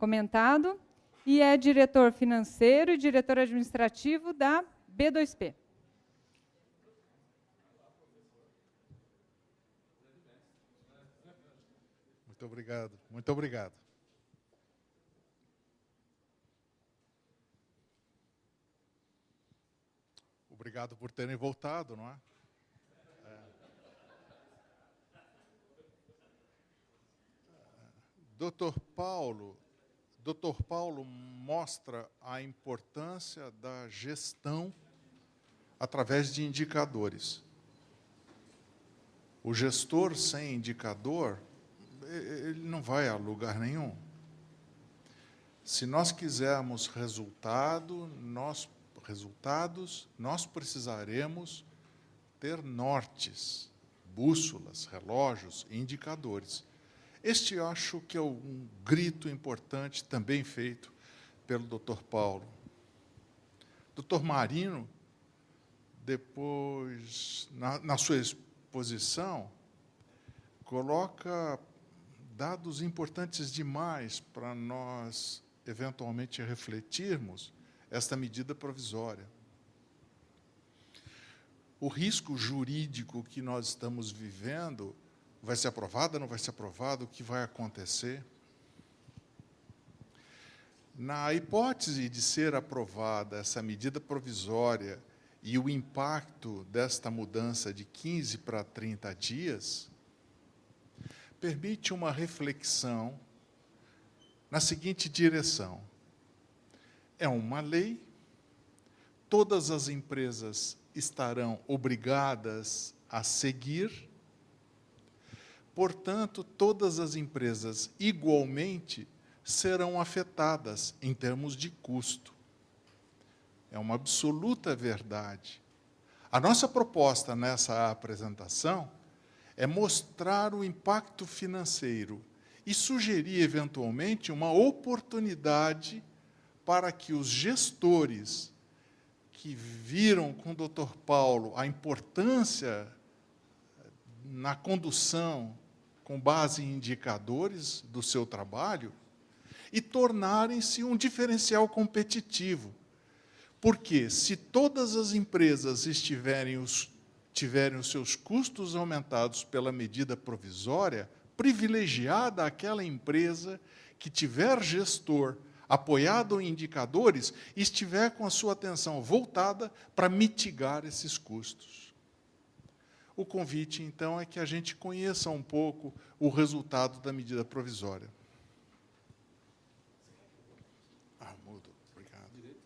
comentado, e é diretor financeiro e diretor administrativo da B2P. Muito obrigado, muito obrigado. Obrigado por terem voltado, não é? Dr. Paulo mostra a importância da gestão através de indicadores. O gestor sem indicador, ele não vai a lugar nenhum. Se nós quisermos resultados, nós precisaremos ter nortes, bússolas, relógios, indicadores. Este eu acho que é um grito importante também feito pelo Dr. Paulo. Dr. Marino, depois, na sua exposição, coloca dados importantes demais para nós, eventualmente, refletirmos esta medida provisória. O risco jurídico que nós estamos vivendo vai ser aprovado, não vai ser aprovado, o que vai acontecer? Na hipótese de ser aprovada essa medida provisória e o impacto desta mudança de 15 para 30 dias, permite uma reflexão na seguinte direção. É uma lei, todas as empresas estarão obrigadas a seguir, portanto, todas as empresas igualmente serão afetadas em termos de custo. É uma absoluta verdade. A nossa proposta nessa apresentação é mostrar o impacto financeiro e sugerir, eventualmente, uma oportunidade para que os gestores que viram com o Dr. Paulo a importância na condução com base em indicadores do seu trabalho e tornarem-se um diferencial competitivo. Porque, se todas as empresas tiverem os seus custos aumentados pela medida provisória, privilegiada aquela empresa que tiver gestor apoiado em indicadores e estiver com a sua atenção voltada para mitigar esses custos. O convite, então, é que a gente conheça um pouco o resultado da medida provisória. Mudo. Obrigado.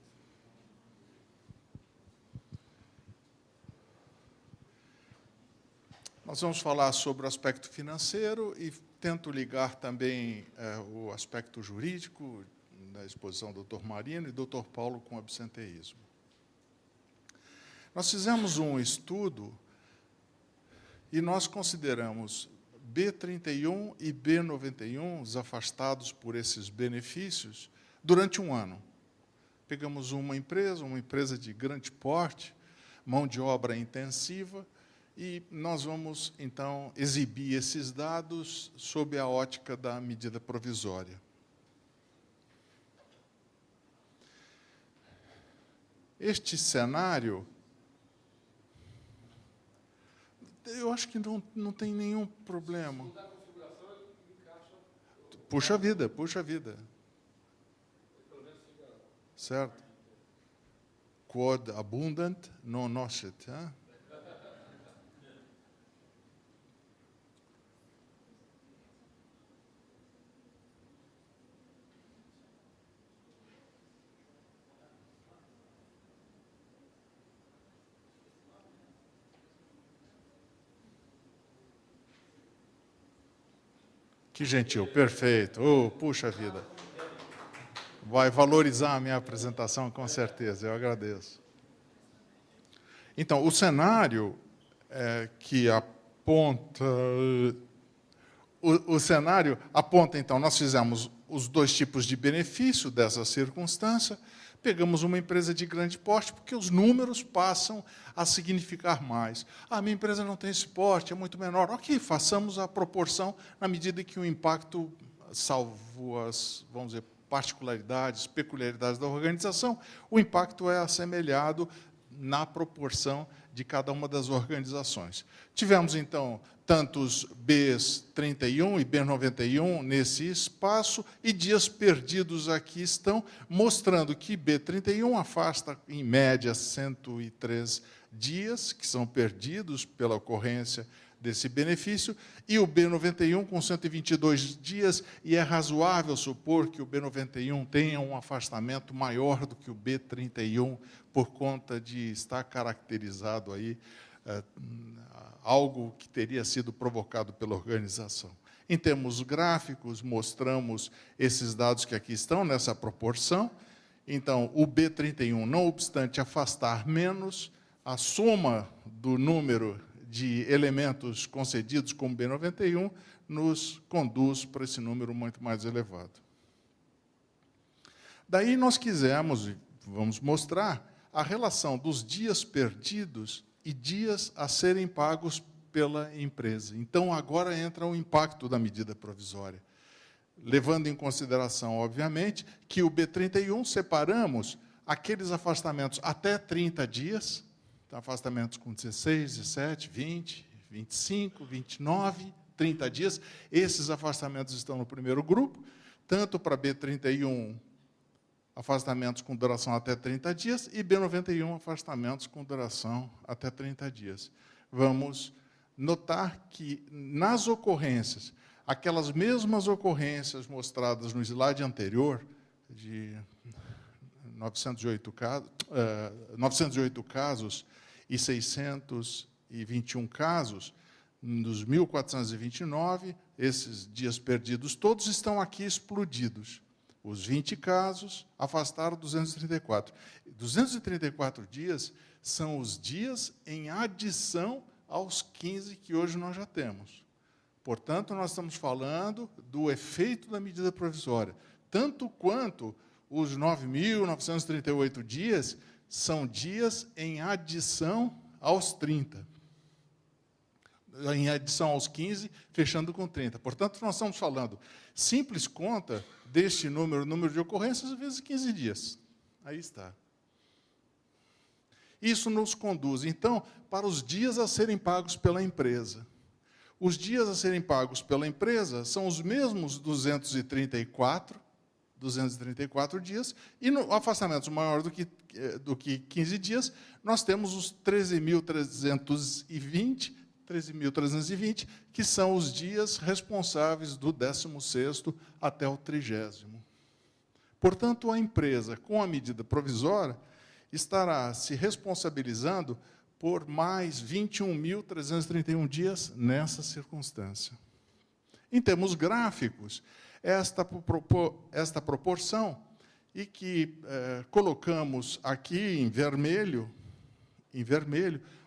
Nós vamos falar sobre o aspecto financeiro e tento ligar também o aspecto jurídico da exposição do Dr. Marino e do Dr. Paulo com absenteísmo. Nós fizemos um estudo e nós consideramos B31 e B91, os afastados por esses benefícios, durante um ano. Pegamos uma empresa de grande porte, mão de obra intensiva, e nós vamos, então, exibir esses dados sob a ótica da medida provisória. Este cenário, eu acho que não tem nenhum problema. Puxa vida, puxa vida. Certo? Quod abundant non nocet. Que gentil, perfeito. Oh, puxa vida. Vai valorizar a minha apresentação, com certeza, eu agradeço. Então, o cenário que aponta... O cenário aponta, então, nós fizemos os dois tipos de benefício dessa circunstância, pegamos uma empresa de grande porte, porque os números passam a significar mais. A minha empresa não tem esse porte, é muito menor. Ok, façamos a proporção na medida que o impacto, salvo as, vamos dizer, particularidades, peculiaridades da organização, o impacto é assemelhado na proporção de cada uma das organizações. Tivemos, então, tantos Bs 31 e B91 nesse espaço, e dias perdidos aqui estão, mostrando que B31 afasta, em média, 103 dias, que são perdidos pela ocorrência desse benefício, e o B91 com 122 dias, e é razoável supor que o B91 tenha um afastamento maior do que o B31, por conta de estar caracterizado aí algo que teria sido provocado pela organização. Em termos gráficos, mostramos esses dados que aqui estão, nessa proporção. Então, o B31, não obstante afastar menos, a soma do número de elementos concedidos como B91 nos conduz para esse número muito mais elevado. Daí nós quisemos, e vamos mostrar, a relação dos dias perdidos e dias a serem pagos pela empresa. Então, agora entra o impacto da medida provisória, levando em consideração, obviamente, que o B31 separamos aqueles afastamentos até 30 dias, afastamentos com 16, 17, 20, 25, 29, 30 dias. Esses afastamentos estão no primeiro grupo, tanto para B31, afastamentos com duração até 30 dias, e B91, afastamentos com duração até 30 dias. Vamos notar que, nas ocorrências, aquelas mesmas ocorrências mostradas no slide anterior, de 908 casos e 621 casos, dos 1.429, esses dias perdidos todos estão aqui explodidos. Os 20 casos afastaram 234. 234 dias são os dias em adição aos 15 que hoje nós já temos. Portanto, nós estamos falando do efeito da medida provisória. Tanto quanto os 9.938 dias são dias em adição aos 30. Em adição aos 15, fechando com 30. Portanto, nós estamos falando, simples conta deste número de ocorrências, vezes 15 dias. Aí está. Isso nos conduz, então, para os dias a serem pagos pela empresa. Os dias a serem pagos pela empresa são os mesmos 234 dias, e no afastamento maior do que 15 dias, nós temos os 13.320, que são os dias responsáveis do 16º até o 30º. Portanto, a empresa, com a medida provisória, estará se responsabilizando por mais 21.331 dias nessa circunstância. Em termos gráficos, esta proporção, e que colocamos aqui em vermelho,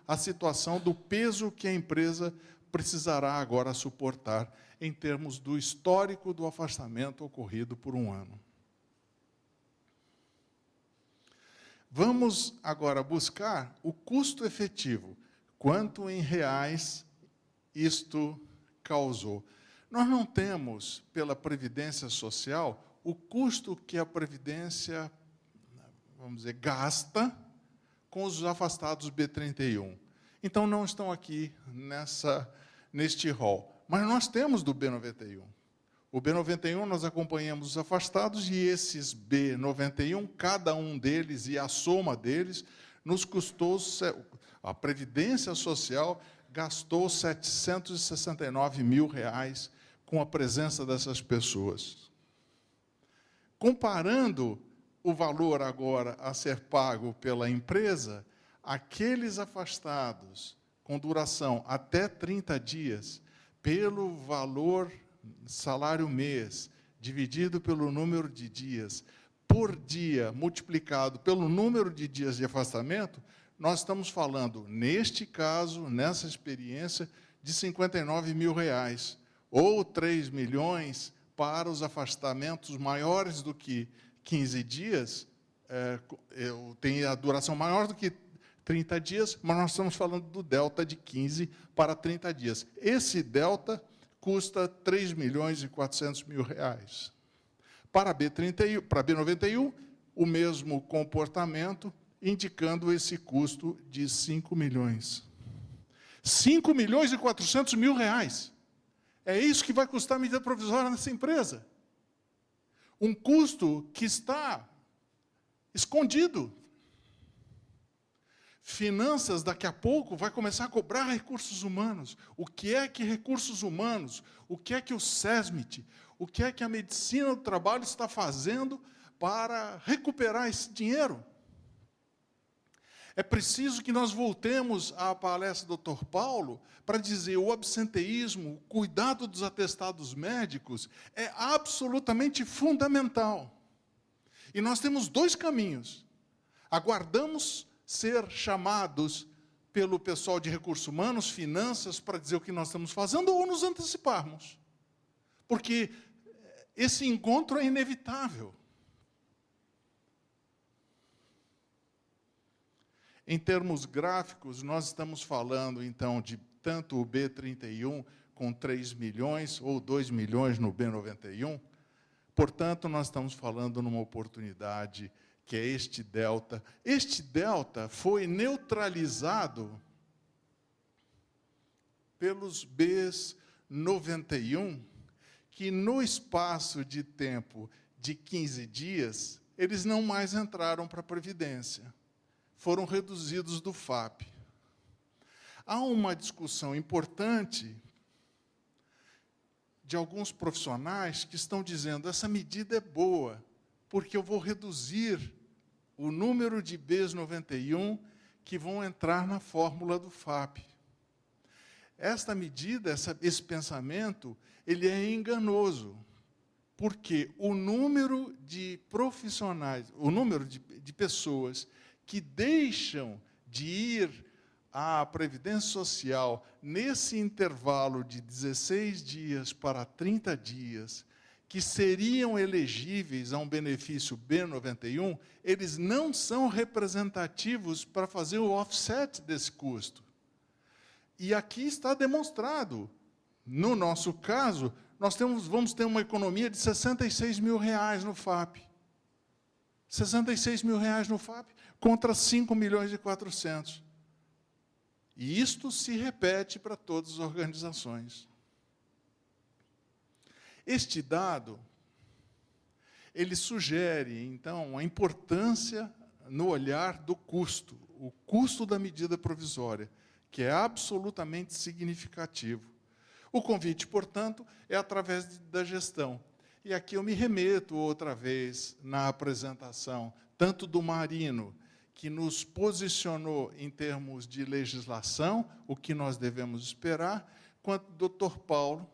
a situação do peso que a empresa precisará agora suportar em termos do histórico do afastamento ocorrido por um ano. Vamos agora buscar o custo efetivo, quanto em reais isto causou. Nós não temos, pela Previdência Social, o custo que a Previdência, vamos dizer, gasta com os afastados B31. Então, não estão aqui neste rol. Mas nós temos do B91. O B91, nós acompanhamos os afastados, e esses B91, cada um deles e a soma deles, nos custou, a Previdência Social gastou R$ 769 mil com a presença dessas pessoas. Comparando o valor agora a ser pago pela empresa, aqueles afastados com duração até 30 dias, pelo valor salário mês, dividido pelo número de dias, por dia, multiplicado pelo número de dias de afastamento, nós estamos falando, neste caso, nessa experiência, de R$ 59 mil, ou 3 milhões para os afastamentos maiores do que 15 dias, tem a duração maior do que 30 dias, mas nós estamos falando do delta de 15 para 30 dias. Esse delta custa R$ 3.400.000. Para B31, para B91, o mesmo comportamento, indicando esse custo de 5 milhões. 5 milhões e 400 mil reais. É isso que vai custar a medida provisória nessa empresa. Um custo que está escondido. Finanças, daqui a pouco, vai começar a cobrar recursos humanos. O que é que recursos humanos, o que é que o SESMIT, o que é que a medicina do trabalho está fazendo para recuperar esse dinheiro? É preciso que nós voltemos à palestra do Dr. Paulo para dizer o absenteísmo, o cuidado dos atestados médicos é absolutamente fundamental. E nós temos dois caminhos. Aguardamos ser chamados pelo pessoal de recursos humanos, finanças, para dizer o que nós estamos fazendo, ou nos anteciparmos. Porque esse encontro é inevitável. Em termos gráficos, nós estamos falando, então, de tanto o B31 com 3 milhões, ou 2 milhões no B91. Portanto, nós estamos falando numa oportunidade que é este delta. Este delta foi neutralizado pelos Bs 91, que no espaço de tempo de 15 dias, eles não mais entraram para a Previdência. Foram reduzidos do FAP. Há uma discussão importante de alguns profissionais que estão dizendo essa medida é boa, porque eu vou reduzir o número de Bs 91 que vão entrar na fórmula do FAP. Esta medida, esse pensamento, ele é enganoso, porque o número de profissionais, o número de pessoas que deixam de ir à Previdência Social nesse intervalo de 16 dias para 30 dias, que seriam elegíveis a um benefício B91, eles não são representativos para fazer o offset desse custo. E aqui está demonstrado. No nosso caso, nós vamos ter uma economia de 66 mil reais no FAP. 66 mil reais no FAP contra 5 milhões e 400. E isto se repete para todas as organizações. Este dado, ele sugere, então, a importância no olhar do custo, o custo da medida provisória, que é absolutamente significativo. O convite, portanto, é através da gestão. E aqui eu me remeto outra vez na apresentação, tanto do Marino, que nos posicionou em termos de legislação, o que nós devemos esperar, quanto do Dr. Paulo.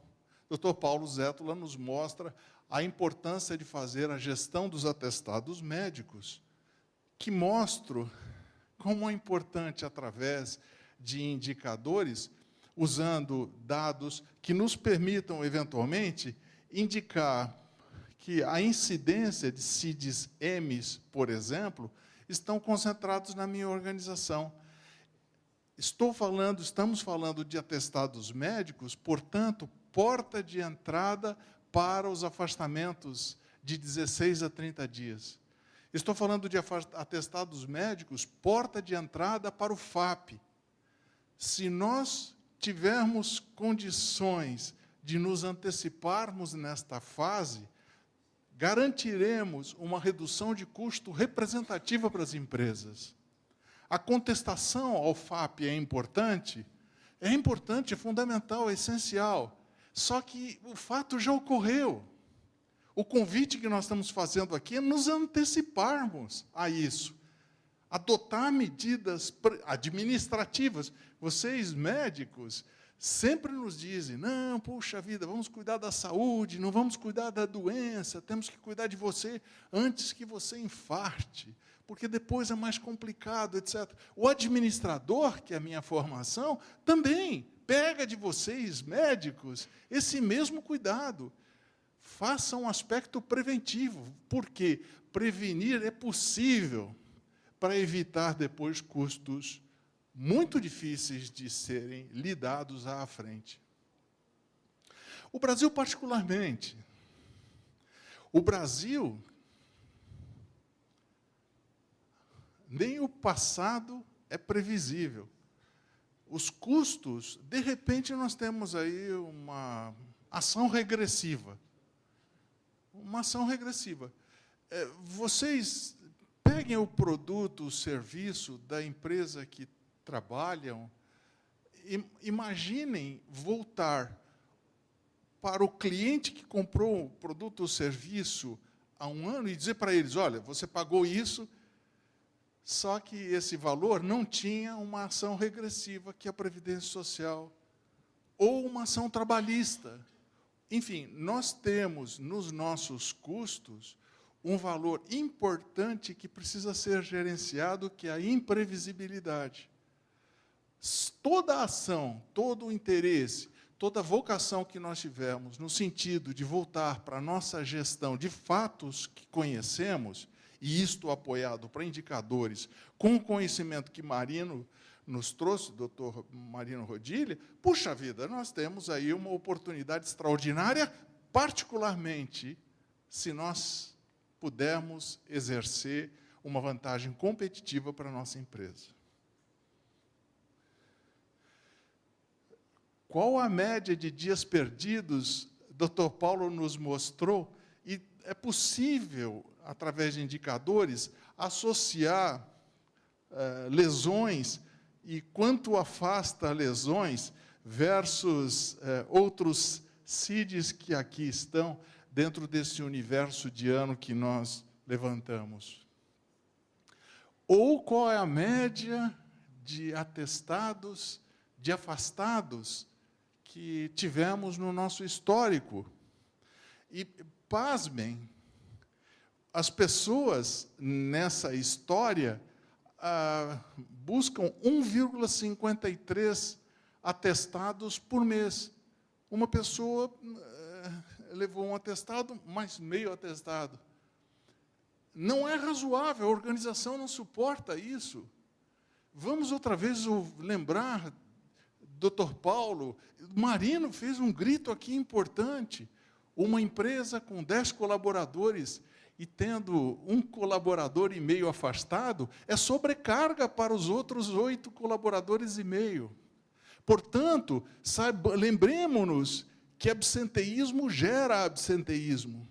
Dr. Paulo Zétula nos mostra a importância de fazer a gestão dos atestados médicos, que mostro como é importante, através de indicadores, usando dados que nos permitam, eventualmente, indicar que a incidência de CIDs-Ms, por exemplo, estão concentrados na minha organização. Estamos falando de atestados médicos, portanto, porta de entrada para os afastamentos de 16 a 30 dias. Estou falando de atestados médicos, porta de entrada para o FAP. Se nós tivermos condições de nos anteciparmos nesta fase, garantiremos uma redução de custo representativa para as empresas. A contestação ao FAP é importante, é fundamental, é essencial. Só que o fato já ocorreu. O convite que nós estamos fazendo aqui é nos anteciparmos a isso. Adotar medidas administrativas. Vocês, médicos, sempre nos dizem, não, puxa vida, vamos cuidar da saúde, não vamos cuidar da doença, temos que cuidar de você antes que você infarte, porque depois é mais complicado, etc. O administrador, que é a minha formação, também pega de vocês, médicos, esse mesmo cuidado. Faça um aspecto preventivo, porque prevenir é possível para evitar depois custos muito difíceis de serem lidados à frente. O Brasil, particularmente. O Brasil, nem o passado é previsível. Os custos, de repente, nós temos aí uma ação regressiva. Uma ação regressiva. Vocês peguem o produto, o serviço da empresa que trabalham, imaginem voltar para o cliente que comprou o produto ou serviço há um ano e dizer para eles, olha, você pagou isso, só que esse valor não tinha uma ação regressiva, que é a Previdência Social, ou uma ação trabalhista. Enfim, nós temos nos nossos custos um valor importante que precisa ser gerenciado, que é a imprevisibilidade. Toda a ação, todo o interesse, toda a vocação que nós tivemos no sentido de voltar para a nossa gestão de fatos que conhecemos, e isto apoiado para indicadores com o conhecimento que Marino nos trouxe, doutor Marino Rodilha, puxa vida, nós temos aí uma oportunidade extraordinária, particularmente se nós pudermos exercer uma vantagem competitiva para a nossa empresa. Qual a média de dias perdidos? Dr. Paulo nos mostrou, e é possível, através de indicadores, associar lesões e quanto afasta lesões versus outros CIDs que aqui estão dentro desse universo de ano que nós levantamos. Ou qual é a média de atestados, de afastados que tivemos no nosso histórico. E, pasmem, as pessoas nessa história buscam 1,53 atestados por mês. Uma pessoa levou um atestado, mais meio atestado. Não é razoável, a organização não suporta isso. Vamos outra vez lembrar, Dr. Paulo, Marino fez um grito aqui importante. Uma empresa com 10 colaboradores e tendo um colaborador e meio afastado, é sobrecarga para os outros 8 colaboradores e meio. Portanto, lembremos-nos que absenteísmo gera absenteísmo.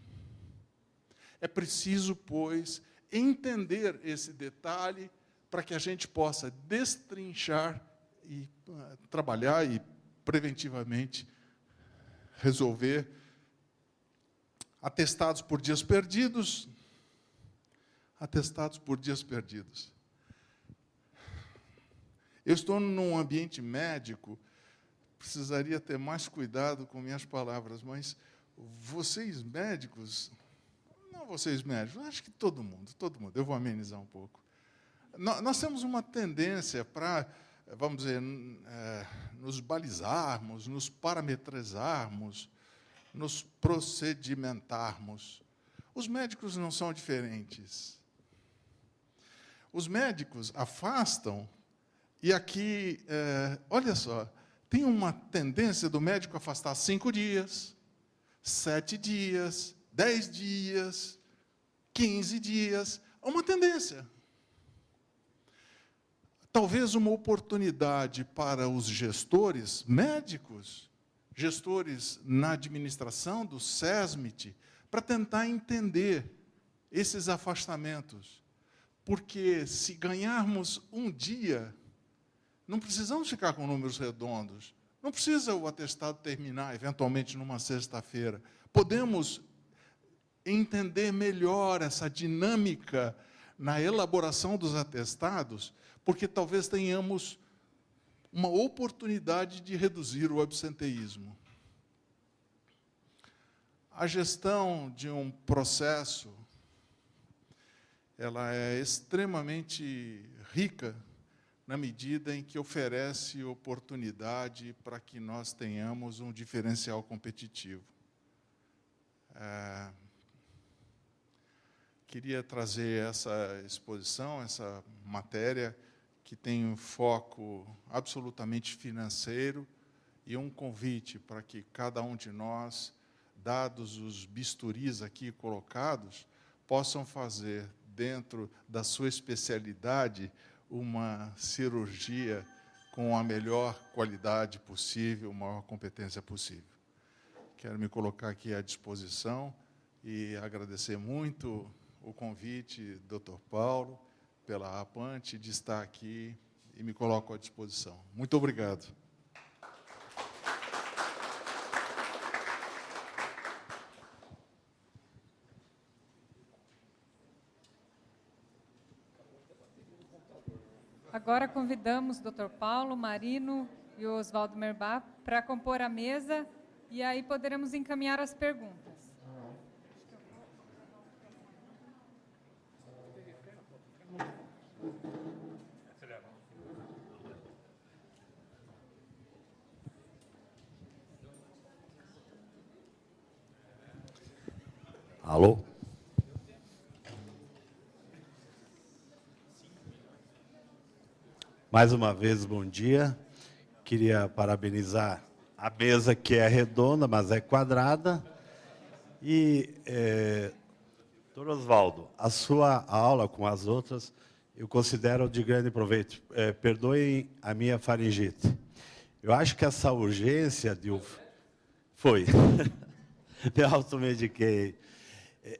É preciso, pois, entender esse detalhe para que a gente possa destrinchar e trabalhar e preventivamente resolver atestados por dias perdidos, atestados por dias perdidos. Eu estou num ambiente médico, precisaria ter mais cuidado com minhas palavras, mas vocês médicos, não vocês médicos, acho que todo mundo, eu vou amenizar um pouco. Nós temos uma tendência para, vamos dizer, nos balizarmos, nos parametrizarmos, nos procedimentarmos. Os médicos não são diferentes. Os médicos afastam, e aqui, olha só, tem uma tendência do médico afastar 5 dias, 7 dias, 10 dias, 15 dias, é uma tendência. Talvez uma oportunidade para os gestores médicos, gestores na administração do SESMIT, para tentar entender esses afastamentos. Porque se ganharmos um dia, não precisamos ficar com números redondos, não precisa o atestado terminar, eventualmente, numa sexta-feira. Podemos entender melhor essa dinâmica na elaboração dos atestados, porque talvez tenhamos uma oportunidade de reduzir o absenteísmo. A gestão de um processo, ela é extremamente rica na medida em que oferece oportunidade para que nós tenhamos um diferencial competitivo. Queria trazer essa exposição, essa matéria, que tem um foco absolutamente financeiro, e um convite para que cada um de nós dados os bisturis aqui colocados, possam fazer, dentro da sua especialidade, uma cirurgia com a melhor qualidade possível, a maior competência possível. Quero me colocar aqui à disposição e agradecer muito o convite, Dr. Paulo, pela APANTE, de estar aqui, e me coloco à disposição. Muito obrigado. Agora convidamos o Dr. Paulo, Marino e o Oswaldo Merbá para compor a mesa, e aí poderemos encaminhar as perguntas. Alô? Mais uma vez, bom dia. Queria parabenizar a mesa, que é redonda, mas é quadrada. E, doutor Oswaldo, a sua aula com as outras, eu considero de grande proveito. Perdoem a minha faringite. Eu acho que essa urgência de... Foi. Me automediquei.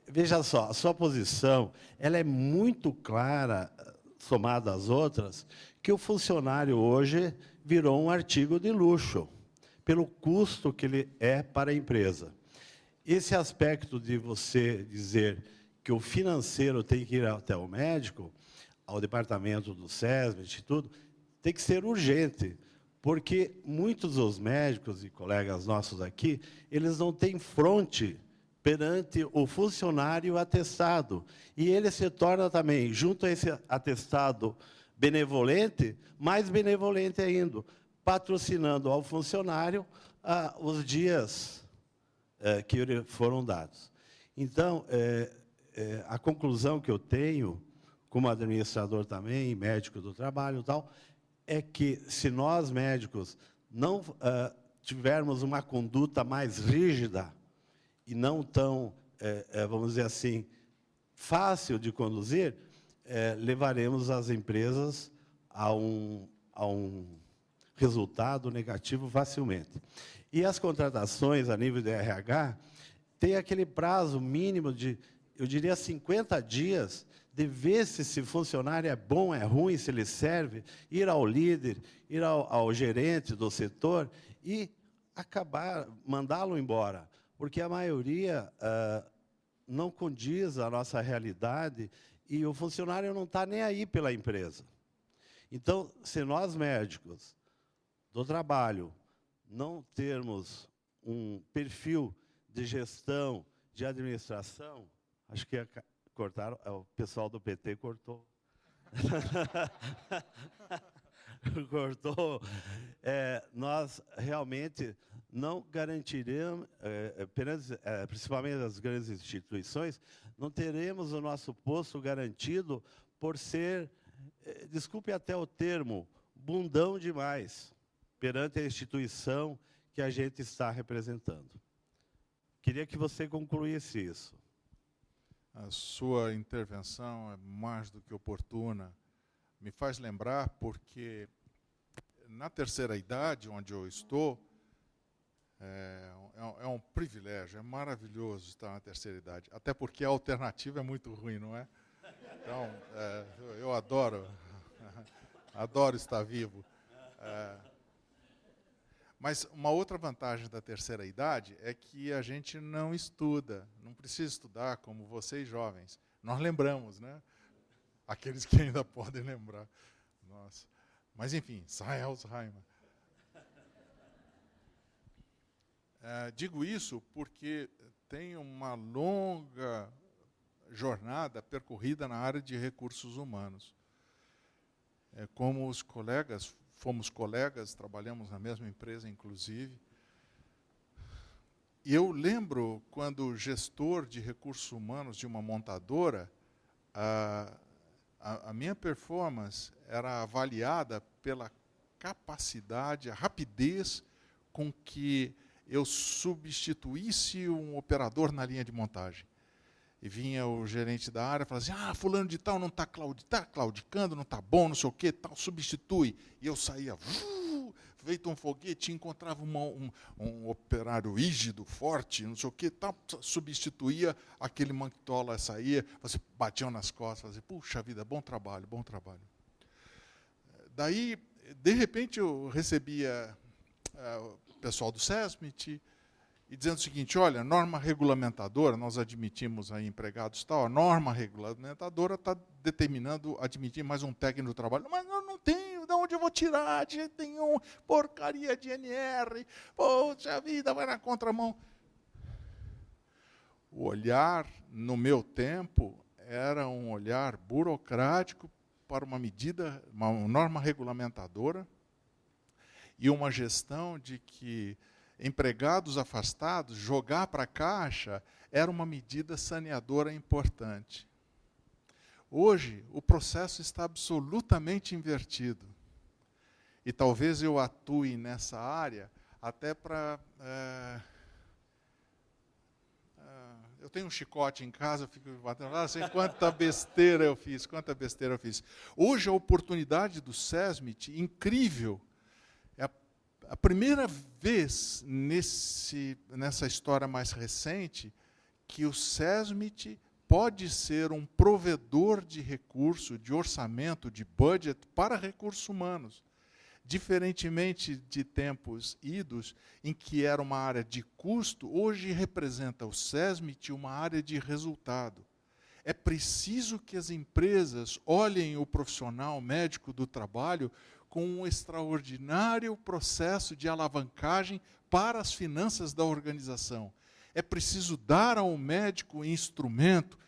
Veja só, a sua posição, ela é muito clara, somada às outras, que o funcionário hoje virou um artigo de luxo, pelo custo que ele é para a empresa. Esse aspecto de você dizer que o financeiro tem que ir até o médico, ao departamento do SESMIT e tudo, tem que ser urgente, porque muitos dos médicos e colegas nossos aqui, eles não têm fronte perante o funcionário atestado. E ele se torna também, junto a esse atestado benevolente, mais benevolente ainda, patrocinando ao funcionário os dias que lhe foram dados. Então, a conclusão que eu tenho, como administrador também, médico do trabalho e tal, é que, se nós, médicos, não tivermos uma conduta mais rígida e não tão, vamos dizer assim, fácil de conduzir, levaremos as empresas a um resultado negativo facilmente. E as contratações a nível de RH tem aquele prazo mínimo de, eu diria, 50 dias, de ver se esse funcionário é bom, é ruim, se ele serve, ir ao líder, ir ao gerente do setor e acabar, mandá-lo embora. Porque a maioria não condiz à nossa realidade e o funcionário não está nem aí pela empresa. Então, se nós, médicos do trabalho, não termos um perfil de gestão, de administração, acho que cortaram, o pessoal do PT cortou. Cortou. Nós realmente não garantiremos, principalmente as grandes instituições, não teremos o nosso posto garantido por ser, desculpe até o termo, bundão demais, perante a instituição que a gente está representando. Queria que você concluísse isso. A sua intervenção é mais do que oportuna. Me faz lembrar porque, na terceira idade, onde eu estou, é um privilégio, é maravilhoso estar na terceira idade. Até porque a alternativa é muito ruim, não é? Então, eu adoro estar vivo. Mas uma outra vantagem da terceira idade é que a gente não estuda, não precisa estudar como vocês jovens. Nós lembramos, né? Aqueles que ainda podem lembrar. Nossa. Mas, enfim, sai Alzheimer. Digo isso porque tem uma longa jornada percorrida na área de recursos humanos. Como os colegas, fomos colegas, trabalhamos na mesma empresa, inclusive. E eu lembro quando gestor de recursos humanos de uma montadora, a minha performance era avaliada pela capacidade, a rapidez com que eu substituísse um operador na linha de montagem. E vinha o gerente da área e falava assim, fulano de tal não está claudicando, não está bom, não sei o quê, tal, substitui. E eu saía, feito um foguete, encontrava um operário rígido, forte, não sei o quê, tal, substituía, aquele manquitola saía, você batiam nas costas, fazia, puxa vida, bom trabalho, bom trabalho. Daí, de repente, eu recebia o pessoal do SESMIT, e dizendo o seguinte, olha, norma regulamentadora, nós admitimos aí empregados tal, a norma regulamentadora está determinando admitir mais um técnico do trabalho. Mas eu não tenho, de onde eu vou tirar? De jeito nenhum, porcaria de NR, poxa vida, vai na contramão. O olhar, no meu tempo, era um olhar burocrático para uma medida, uma norma regulamentadora, e uma gestão de que empregados afastados, jogar para a caixa, era uma medida saneadora importante. Hoje, o processo está absolutamente invertido. E talvez eu atue nessa área até para... eu tenho um chicote em casa, eu fico batendo, sei quanta besteira eu fiz, quanta besteira eu fiz. Hoje, a oportunidade do SESMIT, incrível, a primeira vez nessa história mais recente que o SESMIT pode ser um provedor de recurso, de orçamento, de budget para recursos humanos. Diferentemente de tempos idos, em que era uma área de custo, hoje representa o SESMIT uma área de resultado. É preciso que as empresas olhem o profissional médico do trabalho com um extraordinário processo de alavancagem para as finanças da organização. É preciso dar ao médico instrumento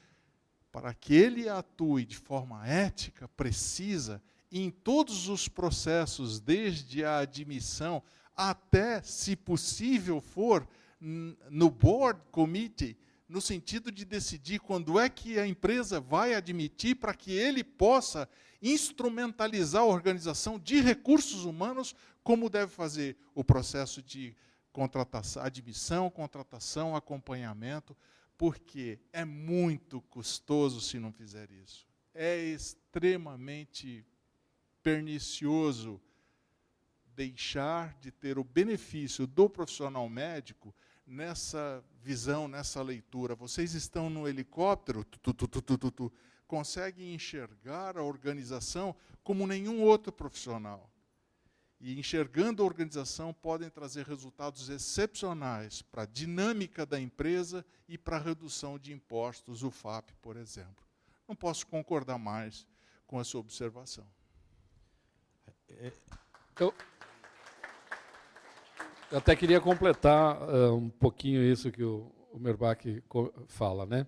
para que ele atue de forma ética, precisa, em todos os processos, desde a admissão até, se possível for, no board committee, no sentido de decidir quando é que a empresa vai admitir para que ele possa instrumentalizar a organização de recursos humanos, como deve fazer o processo de contratação, admissão, contratação, acompanhamento, porque é muito custoso se não fizer isso. É extremamente pernicioso deixar de ter o benefício do profissional médico nessa visão, nessa leitura. Vocês estão no helicóptero, conseguem enxergar a organização como nenhum outro profissional. E enxergando a organização podem trazer resultados excepcionais para a dinâmica da empresa e para a redução de impostos, o FAP, por exemplo. Não posso concordar mais com a sua observação. Eu até queria completar um pouquinho isso que o Merbach fala, né?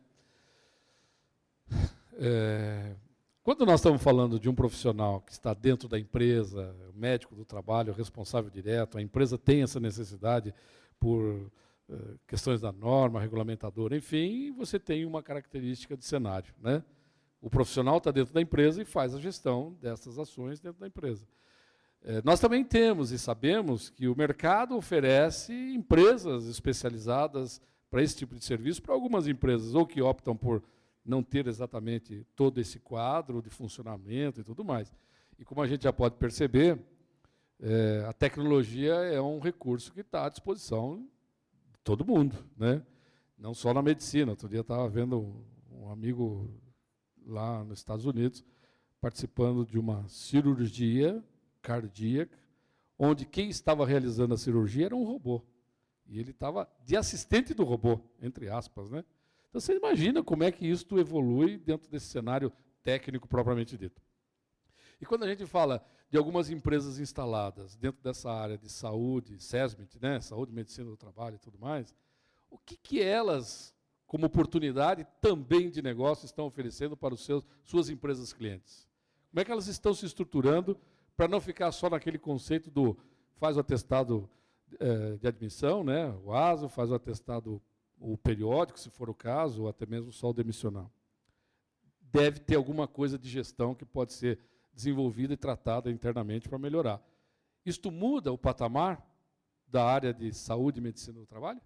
Quando nós estamos falando de um profissional que está dentro da empresa, o médico do trabalho, o responsável direto, a empresa tem essa necessidade por questões da norma, regulamentadora, enfim, você tem uma característica de cenário, né? O profissional está dentro da empresa e faz a gestão dessas ações dentro da empresa. Nós também temos e sabemos que o mercado oferece empresas especializadas para esse tipo de serviço, para algumas empresas, ou que optam por não ter exatamente todo esse quadro de funcionamento e tudo mais. E como a gente já pode perceber, a tecnologia é um recurso que está à disposição de todo mundo, né? Não só na medicina. Outro dia eu estava vendo um amigo lá nos Estados Unidos participando de uma cirurgia cardíaca, onde quem estava realizando a cirurgia era um robô. E ele estava de assistente do robô, entre aspas, né? Então, você imagina como é que isso evolui dentro desse cenário técnico propriamente dito. E quando a gente fala de algumas empresas instaladas dentro dessa área de saúde, SESMIT, né? Saúde, medicina do trabalho e tudo mais, o que elas, como oportunidade também de negócio, estão oferecendo para suas empresas clientes? Como é que elas estão se estruturando para não ficar só naquele conceito do faz o atestado de admissão, né, o ASO, faz o atestado o periódico, se for o caso, ou até mesmo só o demissional. Deve ter alguma coisa de gestão que pode ser desenvolvida e tratada internamente para melhorar. Isto muda o patamar da área de saúde e medicina do trabalho?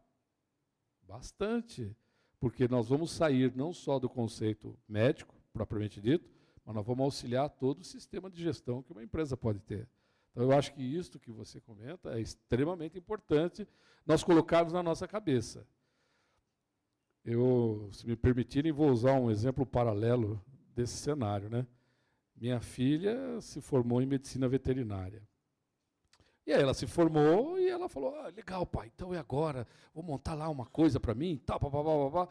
Bastante, porque nós vamos sair não só do conceito médico, propriamente dito, mas nós vamos auxiliar todo o sistema de gestão que uma empresa pode ter. Então, eu acho que isso que você comenta é extremamente importante nós colocarmos na nossa cabeça. Eu, se me permitirem, vou usar um exemplo paralelo desse cenário, né? Minha filha se formou em medicina veterinária. E aí ela se formou e ela falou, legal, pai, então é agora, vou montar lá uma coisa para mim, tal, papapá.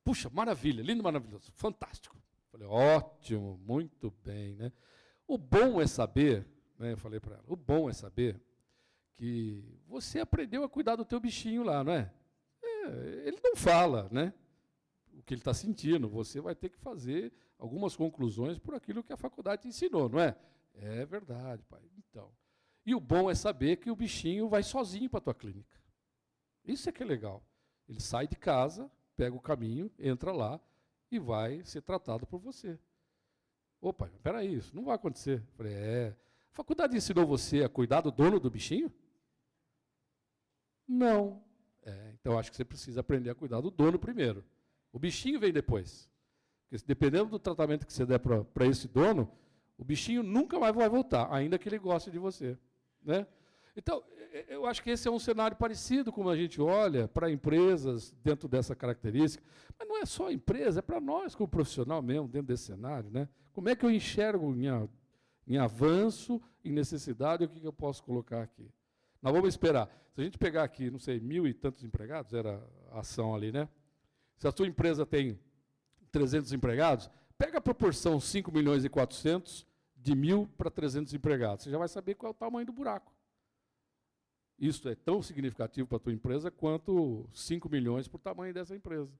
Puxa, maravilha, lindo, maravilhoso, fantástico. Falei, ótimo, muito bem, né? O bom é saber, né, eu falei para ela, o bom é saber que você aprendeu a cuidar do teu bichinho lá, não é? Ele não fala, né? O que ele está sentindo, você vai ter que fazer algumas conclusões por aquilo que a faculdade te ensinou, não é? É verdade, pai. Então, e o bom é saber que o bichinho vai sozinho para a tua clínica. Isso é que é legal. Ele sai de casa, pega o caminho, entra lá e vai ser tratado por você. Opa, espera aí, isso não vai acontecer. Eu falei, a faculdade ensinou você a cuidar do dono do bichinho? Não. Então acho que você precisa aprender a cuidar do dono primeiro. O bichinho vem depois. Porque dependendo do tratamento que você der para esse dono, o bichinho nunca mais vai voltar, ainda que ele goste de você, né? Então, eu acho que esse é um cenário parecido como a gente olha para empresas dentro dessa característica. Mas não é só a empresa, é para nós como profissional mesmo, dentro desse cenário, né? Como é que eu enxergo em avanço, em necessidade, o que eu posso colocar aqui? Nós vamos esperar. Se a gente pegar aqui, não sei, 1.000 e tantos empregados, era a ação ali, né? Se a sua empresa tem 300 empregados, pega a proporção 5 milhões e 400 de 1.000 para 300 empregados. Você já vai saber qual é o tamanho do buraco. Isso é tão significativo para a tua empresa quanto 5 milhões por tamanho dessa empresa.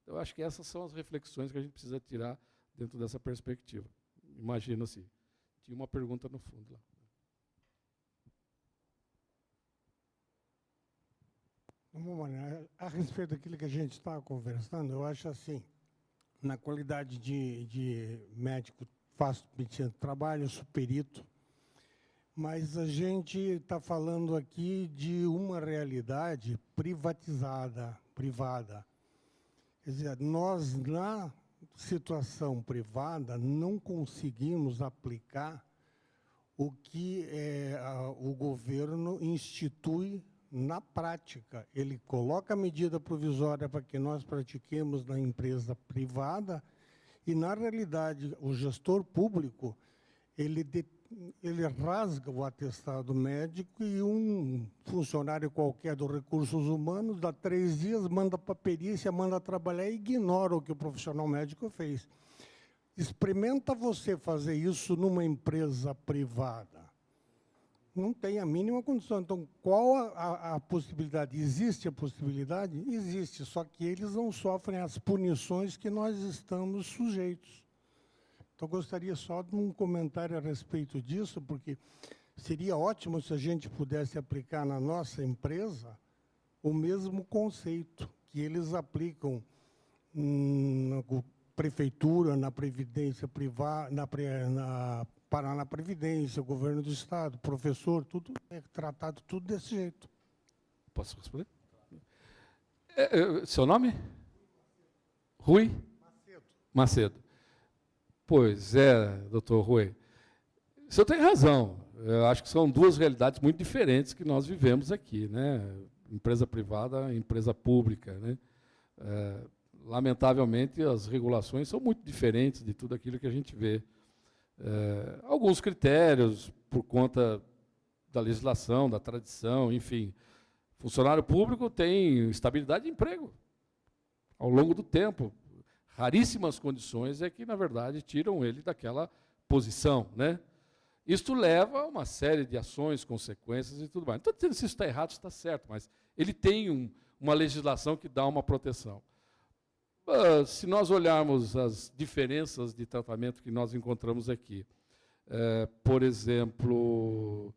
Então, eu acho que essas são as reflexões que a gente precisa tirar dentro dessa perspectiva. Imagina assim. Tinha uma pergunta no fundo lá. A respeito daquilo que a gente estava conversando, eu acho assim, na qualidade de médico, faço medicina do trabalho, sou perito, mas a gente está falando aqui de uma realidade privatizada, privada. Quer dizer, nós, na situação privada, não conseguimos aplicar o que o governo institui na prática. Ele coloca a medida provisória para que nós pratiquemos na empresa privada e, na realidade, o gestor público, ele rasga o atestado médico e um funcionário qualquer dos recursos humanos, dá 3 dias, manda para a perícia, manda trabalhar e ignora o que o profissional médico fez. Experimenta você fazer isso numa empresa privada. Não tem a mínima condição. Então, qual a possibilidade? Existe a possibilidade? Existe, só que eles não sofrem as punições que nós estamos sujeitos. Então, gostaria só de um comentário a respeito disso, porque seria ótimo se a gente pudesse aplicar na nossa empresa o mesmo conceito que eles aplicam na prefeitura, na previdência privada, na Paraná Previdência, o governo do Estado, professor, tudo é tratado tudo desse jeito. Posso responder? Seu nome? Rui? Macedo. Pois é, doutor Rui. O senhor tem razão. Eu acho que são duas realidades muito diferentes que nós vivemos aqui, né? Empresa privada, empresa pública, né? Lamentavelmente, as regulações são muito diferentes de tudo aquilo que a gente vê. Alguns critérios por conta da legislação, da tradição, enfim. Funcionário público tem estabilidade de emprego ao longo do tempo. Raríssimas condições é que, na verdade, tiram ele daquela posição, né? Isto leva a uma série de ações, consequências e tudo mais. Não estou dizendo se isso está errado, se está certo, mas ele tem uma legislação que dá uma proteção. Se nós olharmos as diferenças de tratamento que nós encontramos aqui, por exemplo,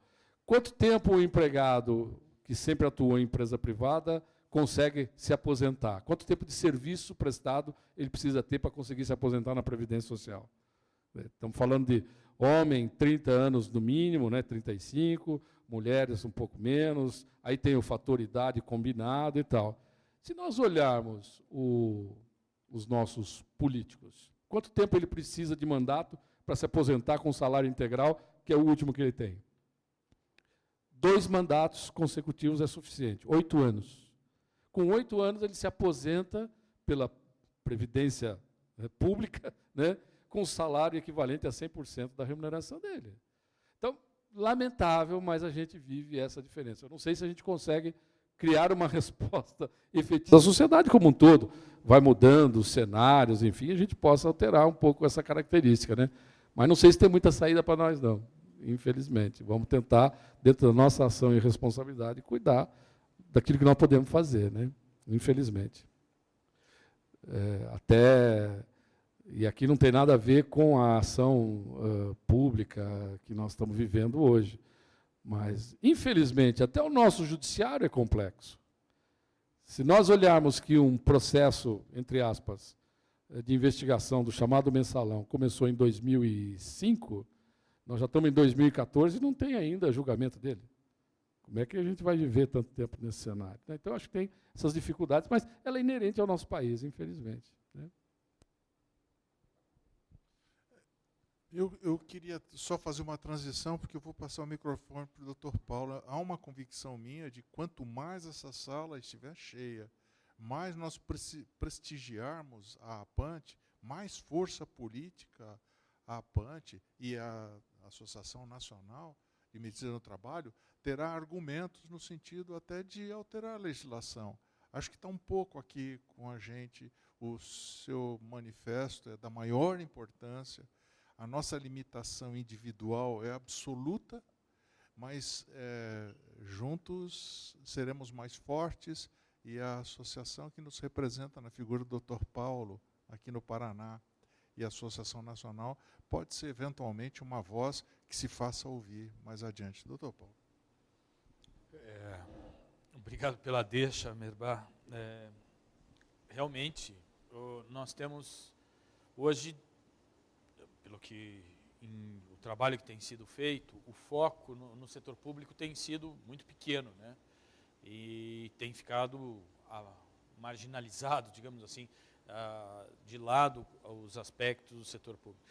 quanto tempo o empregado que sempre atuou em empresa privada consegue se aposentar? Quanto tempo de serviço prestado ele precisa ter para conseguir se aposentar na Previdência Social? Estamos falando de homem, 30 anos no mínimo, né, 35, mulheres um pouco menos, aí tem o fator idade combinado e tal. Se nós olharmos os nossos políticos, quanto tempo ele precisa de mandato para se aposentar com salário integral, que é o último que ele tem? 2 mandatos consecutivos é suficiente, 8 anos. Com 8 anos, ele se aposenta pela Previdência Pública, né, com salário equivalente a 100% da remuneração dele. Então, lamentável, mas a gente vive essa diferença. Eu não sei se a gente consegue criar uma resposta efetiva. A sociedade como um todo vai mudando os cenários, enfim, a gente possa alterar um pouco essa característica, né? Mas não sei se tem muita saída para nós, não, infelizmente. Vamos tentar, dentro da nossa ação e responsabilidade, cuidar daquilo que nós podemos fazer, né? Infelizmente. E aqui não tem nada a ver com a ação pública que nós estamos vivendo hoje. Mas, infelizmente, até o nosso judiciário é complexo. Se nós olharmos que um processo, entre aspas, de investigação do chamado mensalão começou em 2005, nós já estamos em 2014 e não tem ainda julgamento dele. Como é que a gente vai viver tanto tempo nesse cenário? Então, acho que tem essas dificuldades, mas ela é inerente ao nosso país, infelizmente, né? Eu queria só fazer uma transição, porque eu vou passar o microfone para o Dr. Paulo. Há uma convicção minha de quanto mais essa sala estiver cheia, mais nós prestigiarmos a APANTE, mais força política a APANTE e a Associação Nacional de Medicina do Trabalho terá argumentos no sentido até de alterar a legislação. Acho que está um pouco aqui com a gente, o seu manifesto é da maior importância. A nossa limitação individual é absoluta, mas juntos seremos mais fortes, e a associação que nos representa na figura do Dr. Paulo, aqui no Paraná, e a Associação Nacional, pode ser eventualmente uma voz que se faça ouvir mais adiante. Dr. Paulo. Obrigado pela deixa, Merbá. Realmente, nós temos hoje, pelo que o trabalho que tem sido feito, o foco no setor público tem sido muito pequeno, né? E tem ficado marginalizado, digamos assim, de lado os aspectos do setor público.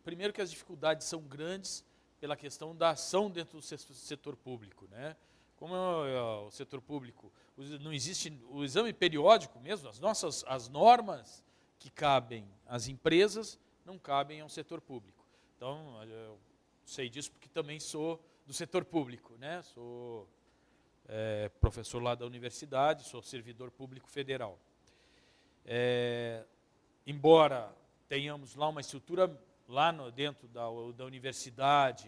Primeiro que as dificuldades são grandes pela questão da ação dentro do setor público, né? Como o setor público, não existe o exame periódico mesmo, as normas que cabem às empresas não cabem ao setor público. Então, eu sei disso porque também sou do setor público, né? Sou professor lá da universidade, sou servidor público federal. Embora tenhamos lá uma estrutura lá dentro da universidade,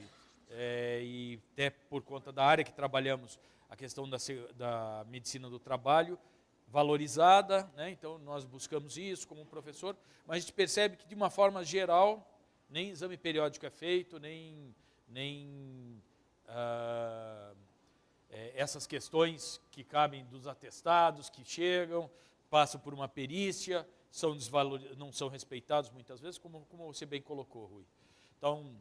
e até por conta da área que trabalhamos, a questão da medicina do trabalho, valorizada, né? Então nós buscamos isso como professor, mas a gente percebe que de uma forma geral, nem exame periódico é feito, nem essas questões que cabem dos atestados, que chegam, passam por uma perícia, não são respeitados muitas vezes, como você bem colocou, Rui. Então,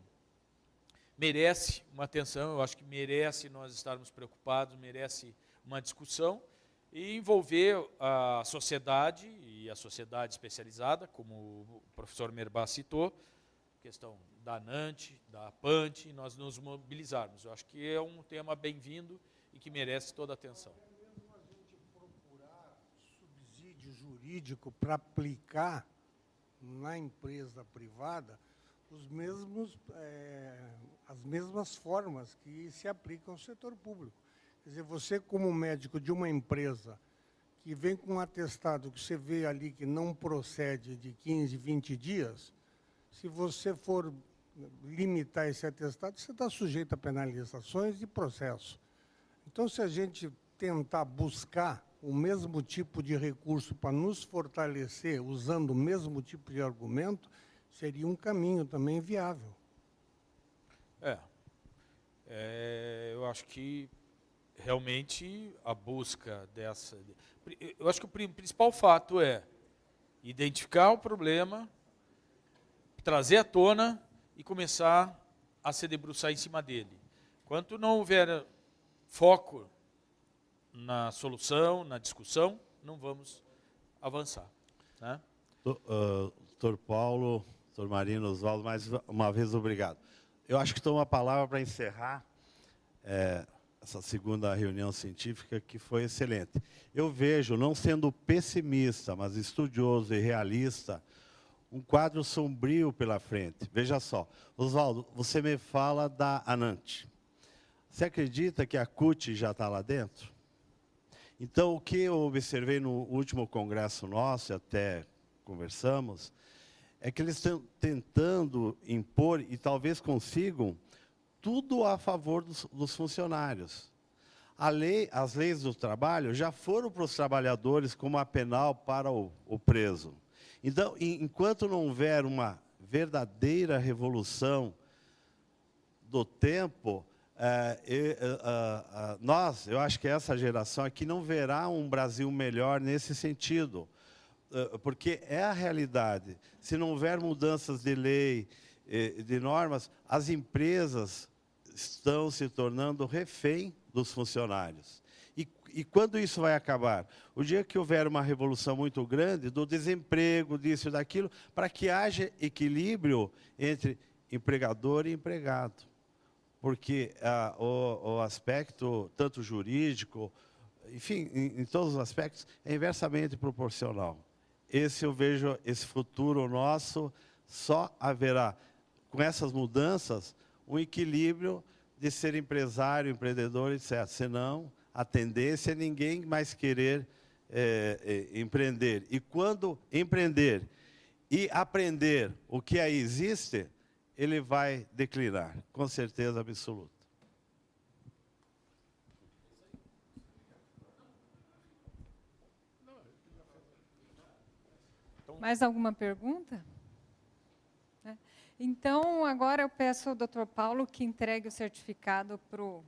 merece uma atenção, eu acho que merece nós estarmos preocupados, merece uma discussão e envolver a sociedade e a sociedade especializada, como o professor Merbá citou, questão da ANANT, da APANTE, nós nos mobilizarmos. Eu acho que é um tema bem-vindo e que merece toda a atenção. Mesmo a gente procurar subsídio jurídico para aplicar na empresa privada as mesmas formas que se aplicam ao setor público. Quer dizer, você como médico de uma empresa que vem com um atestado que você vê ali que não procede de 15, 20 dias, se você for limitar esse atestado, você está sujeito a penalizações e processo. Então, se a gente tentar buscar o mesmo tipo de recurso para nos fortalecer, usando o mesmo tipo de argumento, seria um caminho também viável. Eu acho que realmente a busca dessa... Eu acho que o principal fato é identificar o problema, trazer à tona e começar a se debruçar em cima dele. Enquanto não houver foco na solução, na discussão, não vamos avançar, né? Doutor Paulo, doutor Marino, Oswaldo, mais uma vez obrigado. Eu acho que tomo a palavra para encerrar essa segunda reunião científica, que foi excelente. Eu vejo, não sendo pessimista, mas estudioso e realista, um quadro sombrio pela frente. Veja só, Oswaldo, você me fala da ANANT. Você acredita que a CUT já está lá dentro? Então, o que eu observei no último congresso nosso, até conversamos, é que eles estão tentando impor, e talvez consigam, tudo a favor dos funcionários. As leis do trabalho já foram para os trabalhadores como a penal para o preso. Então, enquanto não houver uma verdadeira revolução do tempo, eu acho que essa geração aqui não verá um Brasil melhor nesse sentido, porque é a realidade. Se não houver mudanças de lei, de normas, as empresas estão se tornando refém dos funcionários. E quando isso vai acabar? O dia que houver uma revolução muito grande do desemprego, disso e daquilo, para que haja equilíbrio entre empregador e empregado. Porque o aspecto, tanto jurídico, enfim, em todos os aspectos, é inversamente proporcional. Eu vejo esse futuro nosso, só haverá, com essas mudanças, um equilíbrio de ser empresário, empreendedor, etc. Senão, a tendência é ninguém mais querer empreender. E quando empreender e aprender o que aí existe, ele vai declinar, com certeza absoluta. Mais alguma pergunta? Então, agora eu peço ao Dr. Paulo que entregue o certificado para o...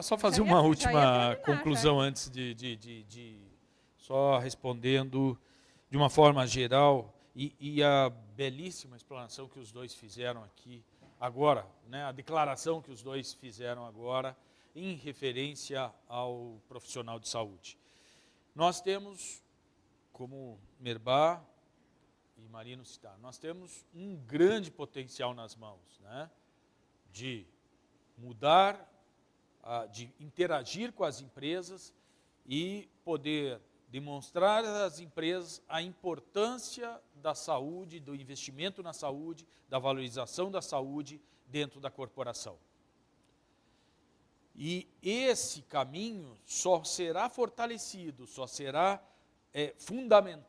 Só fazer uma última conclusão antes só respondendo de uma forma geral, e a belíssima explanação que os dois fizeram aqui agora, né, a declaração que os dois fizeram agora, em referência ao profissional de saúde. Nós temos, como Merbá e Marino citaram, nós temos um grande potencial nas mãos, né, de mudar, de interagir com as empresas e poder demonstrar às empresas a importância da saúde, do investimento na saúde, da valorização da saúde dentro da corporação. E esse caminho só será fortalecido, só será fundamentado